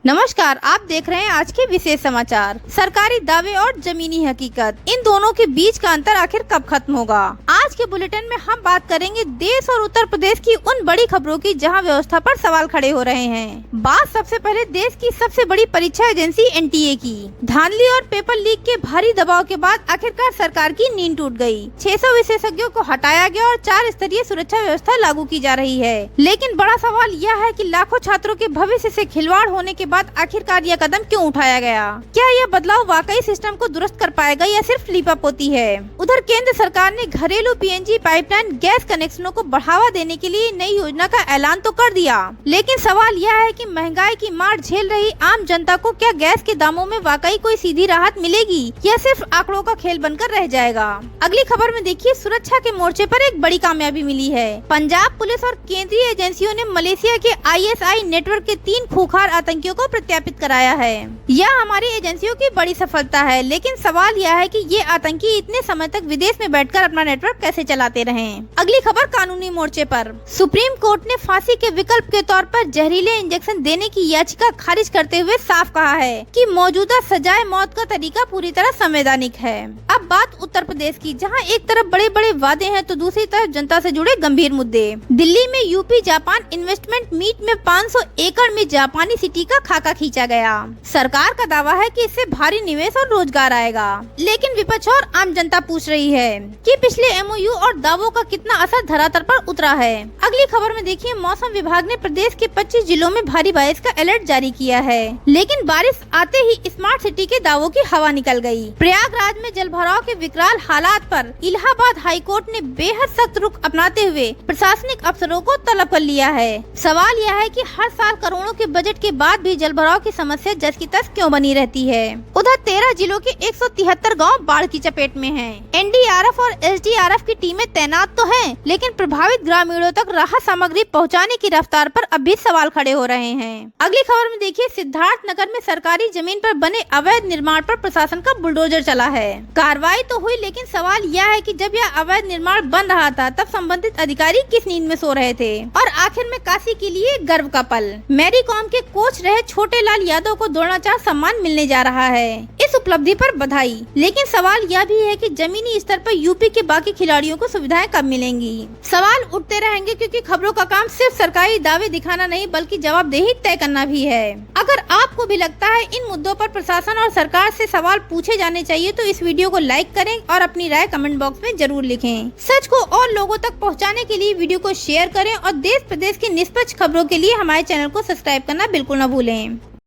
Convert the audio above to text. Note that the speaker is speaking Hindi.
नमस्कार, आप देख रहे हैं आज के विशेष समाचार। सरकारी दावे और जमीनी हकीकत, इन दोनों के बीच का अंतर आखिर कब खत्म होगा? आज के बुलेटिन में हम बात करेंगे देश और उत्तर प्रदेश की उन बड़ी खबरों की जहां व्यवस्था पर सवाल खड़े हो रहे हैं। बात सबसे पहले देश की सबसे बड़ी परीक्षा एजेंसी एनटीए की। धांधली और पेपर लीक के भारी दबाव के बाद आखिरकार सरकार की नींद टूट गई। 600 विशेषज्ञों को हटाया गया और 4 स्तरीय सुरक्षा व्यवस्था लागू की जा रही है। लेकिन बड़ा सवाल यह है कि लाखों छात्रों के भविष्य से खिलवाड़ होने के बाद आखिरकार यह कदम क्यों उठाया गया? क्या यह बदलाव वाकई सिस्टम को दुरुस्त कर पाएगा या सिर्फ लिपापोती है? उधर केंद्र सरकार ने घरेलू पीएनजी पाइपलाइन गैस कनेक्शनों को बढ़ावा देने के लिए नई योजना का ऐलान तो कर दिया, लेकिन सवाल यह है कि महंगाई की मार झेल रही आम जनता को क्या गैस के दामों में वाकई कोई सीधी राहत मिलेगी या सिर्फ आंकड़ों का खेल बनकर रह जाएगा? अगली खबर में देखिए, सुरक्षा के मोर्चे पर एक बड़ी कामयाबी मिली है। पंजाब पुलिस और केंद्रीय एजेंसियों ने मलेशिया के आईएसआई नेटवर्क के 3 खूंखार आतंकियों को प्रत्यापित कराया है। यह हमारी एजेंसियों की बड़ी सफलता है, लेकिन सवाल यह है कि ये आतंकी इतने समय तक विदेश में बैठकर अपना नेटवर्क कैसे चलाते रहे। अगली खबर कानूनी मोर्चे पर। सुप्रीम कोर्ट ने फांसी के विकल्प के तौर पर जहरीले इंजेक्शन देने की याचिका खारिज करते हुए साफ कहा है कि मौजूदा सजाए मौत का तरीका पूरी तरह संवैधानिक है। अब बात उत्तर प्रदेश की, जहां एक तरफ बड़े बड़े वादे हैं तो दूसरी तरफ जनता से जुड़े गंभीर मुद्दे। दिल्ली में यूपी जापान इन्वेस्टमेंट मीट में 500 एकड़ में जापानी सिटी का खाका खींचा गया। सरकार का दावा है कि इससे भारी निवेश और रोजगार आएगा, लेकिन विपक्ष और आम जनता पूछ रही है कि पिछले एमओयू और दावों का कितना असर धरातल पर उतरा है। अगली खबर में देखिए, मौसम विभाग ने प्रदेश के 25 जिलों में भारी बारिश का अलर्ट जारी किया है, लेकिन बारिश आते ही स्मार्ट सिटी के दावों की हवा निकल गई। प्रयागराज में जलभराव के विकराल हालात पर इलाहाबाद हाई कोर्ट ने बेहद सख्त रुख अपनाते हुए प्रशासनिक अफसरों को तलब कर लिया है। सवाल यह है कि हर साल करोड़ों के बजट के बाद भी जलभराव की समस्या जस की तस क्यों बनी रहती है? उधर 13 जिलों के 173 गांव बाढ़ की चपेट में हैं। एनडीआरएफ और एसडीआरएफ की टीमें तैनात तो हैं, लेकिन प्रभावित ग्रामीणों तक राहत सामग्री पहुंचाने की रफ्तार पर अब भी सवाल खड़े हो रहे हैं। अगली खबर में देखिए, सिद्धार्थनगर में सरकारी जमीन पर बने अवैध निर्माण पर प्रशासन का बुलडोजर चला है। कार्रवाई तो हुई, लेकिन सवाल यह है कि जब यह अवैध निर्माण बन रहा था तब संबंधित अधिकारी किस नींद में सो रहे थे? और आखिर में काशी के लिए गर्व का पल, मैरी कॉम के कोच रहे छोटे लाल यादव को द्रोणाचार्य सम्मान मिलने जा रहा है। इस उपलब्धि पर बधाई, लेकिन सवाल यह भी है कि जमीनी स्तर पर यूपी के बाकी खिलाड़ियों को सुविधाएं कब मिलेंगी? सवाल उठते रहेंगे, क्योंकि खबरों का काम सिर्फ सरकारी दावे दिखाना नहीं बल्कि जवाबदेही तय करना भी है। अगर आपको भी लगता है इन मुद्दों पर प्रशासन और सरकार से सवाल पूछे जाने चाहिए तो इस वीडियो को लाइक करें और अपनी राय कमेंट बॉक्स में जरूर लिखें। सच को और लोगों तक पहुंचाने के लिए वीडियो को शेयर करें और देश प्रदेश की निष्पक्ष खबरों के लिए हमारे चैनल को सब्सक्राइब करना बिल्कुल न भूलें।